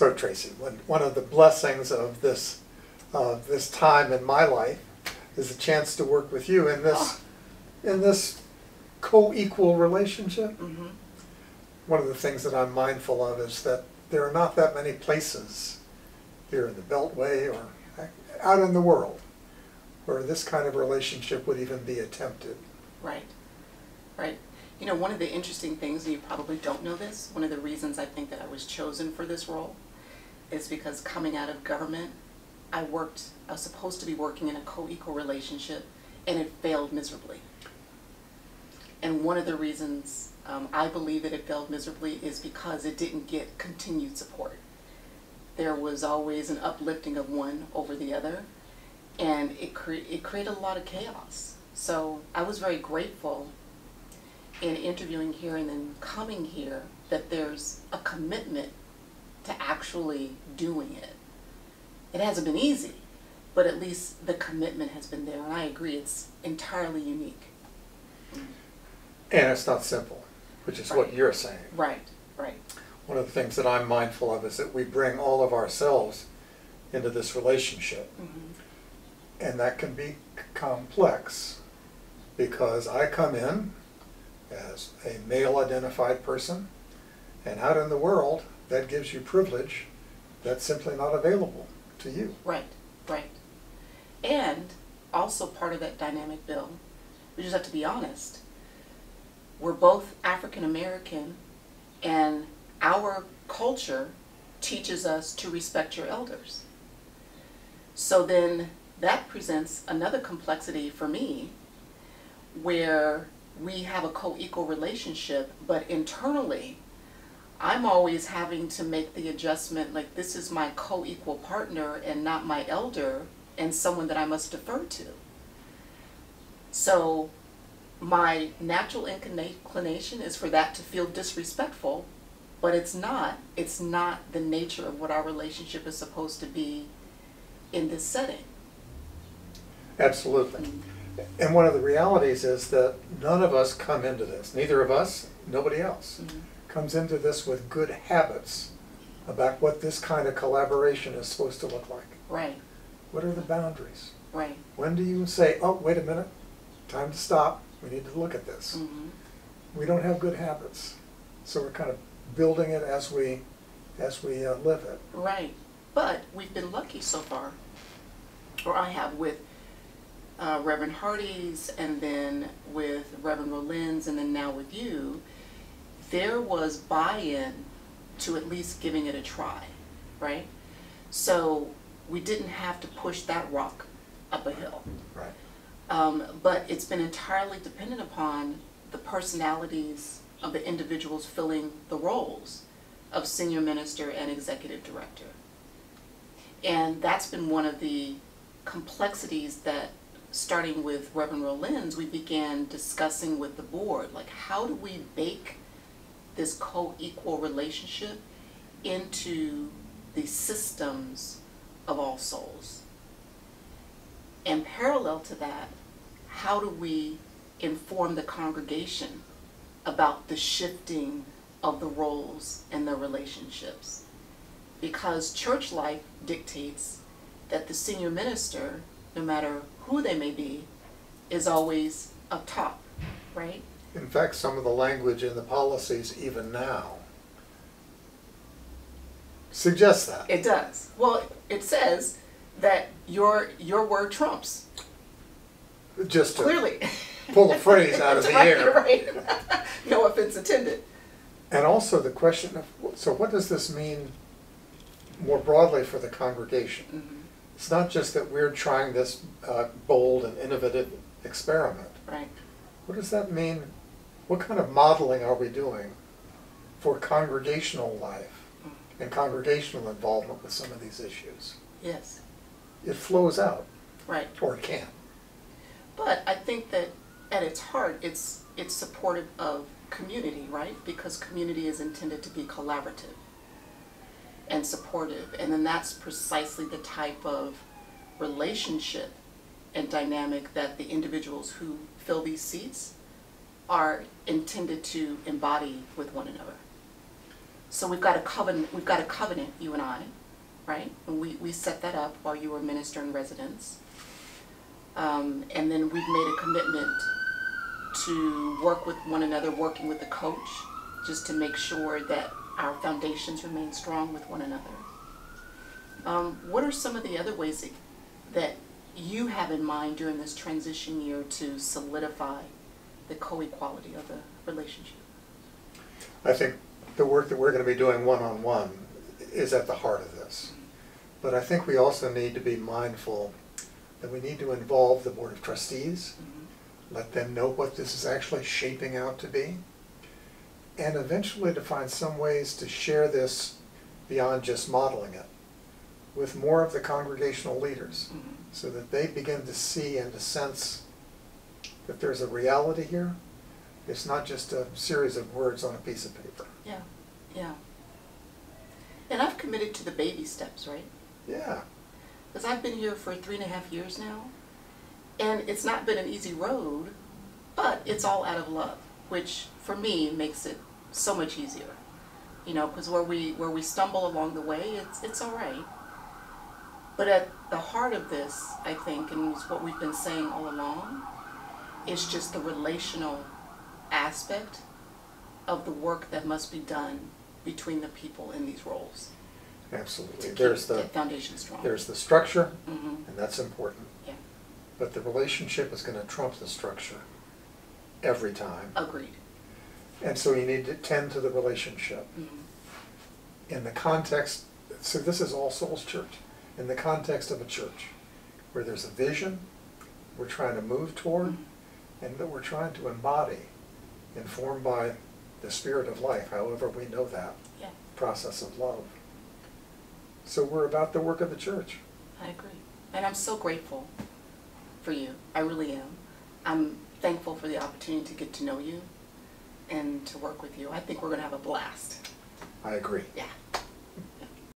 So Traci, one of the blessings of this time in my life is a chance to work with you in this co-equal relationship. Mm-hmm. One of the things that I'm mindful of is that there are not that many places here in the Beltway or out in the world where this kind of relationship would even be attempted. Right, right. You know, one of the interesting things, and you probably don't know this, one of the reasons I think that I was chosen for this role is because coming out of government, I was supposed to be working in a co-equal relationship, and it failed miserably. And one of the reasons I believe that it failed miserably is because it didn't get continued support. There was always an uplifting of one over the other, and it created a lot of chaos. So I was very grateful in interviewing here and then coming here that there's a commitment to actually doing it. It hasn't been easy, but at least the commitment has been there, and I agree it's entirely unique. And it's not simple, which is what you're saying. Right, right. One of the things that I'm mindful of is that we bring all of ourselves into this relationship. Mm-hmm. And that can be complex because I come in as a male-identified person, and out in the world, that gives you privilege that's simply not available to you. Right, right. And also part of that dynamic, Bill, we just have to be honest. We're both African American, and our culture teaches us to respect your elders. So then that presents another complexity for me, where we have a co-equal relationship, but internally, I'm always having to make the adjustment, like this is my co-equal partner and not my elder and someone that I must defer to. So my natural inclination is for that to feel disrespectful, but it's not. It's not the nature of what our relationship is supposed to be in this setting. Absolutely. And one of the realities is that none of us come into this, neither of us, nobody else, comes into this with good habits about what this kind of collaboration is supposed to look like. Right. What are the boundaries? Right. When do you say, oh, wait a minute, time to stop, we need to look at this. Mm-hmm. We don't have good habits, so we're kind of building it as we live it. Right. But we've been lucky so far, or I have, with Reverend Hardy's, and then with Reverend Rollins, and then now with you. There was buy-in to at least giving it a try, right? So we didn't have to push that rock up a hill. Right. But it's been entirely dependent upon the personalities of the individuals filling the roles of senior minister and executive director. And that's been one of the complexities that, starting with Reverend Rollins, we began discussing with the board, like how do we bake this co-equal relationship into the systems of All Souls? And parallel to that, how do we inform the congregation about the shifting of the roles and the relationships? Because church life dictates that the senior minister, no matter who they may be, is always up top, right? In fact, some of the language in the policies even now suggests that. It does. Well, it says that your word trumps. Just to clearly pull a phrase out of the air. Right. No offense intended. And also the question of, so what does this mean more broadly for the congregation? Mm-hmm. It's not just that we're trying this bold and innovative experiment. Right. What does that mean? What kind of modeling are we doing for congregational life and congregational involvement with some of these issues? Yes. It flows out. Right. Or it can. But I think that at its heart, it's supportive of community, right? Because community is intended to be collaborative and supportive. And then that's precisely the type of relationship and dynamic that the individuals who fill these seats are intended to embody with one another. So we've got a covenant, you and I, right? And we set that up while you were minister in residence. And then we've made a commitment to work with one another, working with the coach, just to make sure that our foundations remain strong with one another. What are some of the other ways that you have in mind during this transition year to solidify the co-equality of the relationship? I think the work that we're going to be doing one-on-one is at the heart of this. But I think we also need to be mindful that we need to involve the Board of Trustees, let them know what this is actually shaping out to be, and eventually to find some ways to share this beyond just modeling it with more of the congregational leaders, so that they begin to see and to sense that there's a reality here. It's not just a series of words on a piece of paper. Yeah, yeah. And I've committed to the baby steps, right? Yeah. Because I've been here for 3.5 years now, and it's not been an easy road, but it's all out of love, which for me makes it so much easier. You know, because where we stumble along the way, it's all right. But at the heart of this, I think, and it's what we've been saying all along, is just the relational aspect of the work that must be done between the people in these roles. Absolutely. To There's keep the that foundation strong. There's the structure, Mm-hmm. and that's important. Yeah. But the relationship is going to trump the structure every time. Agreed. And so you need to tend to the relationship. Mm-hmm. In the context, so this is All Souls Church, in the context of a church where there's a vision we're trying to move toward, Mm-hmm. and that we're trying to embody, informed by the spirit of life, however we know that, Yeah, process of love. So we're about the work of the church. I agree. And I'm so grateful for you. I really am. I'm thankful for the opportunity to get to know you and to work with you. I think we're going to have a blast. I agree. Yeah.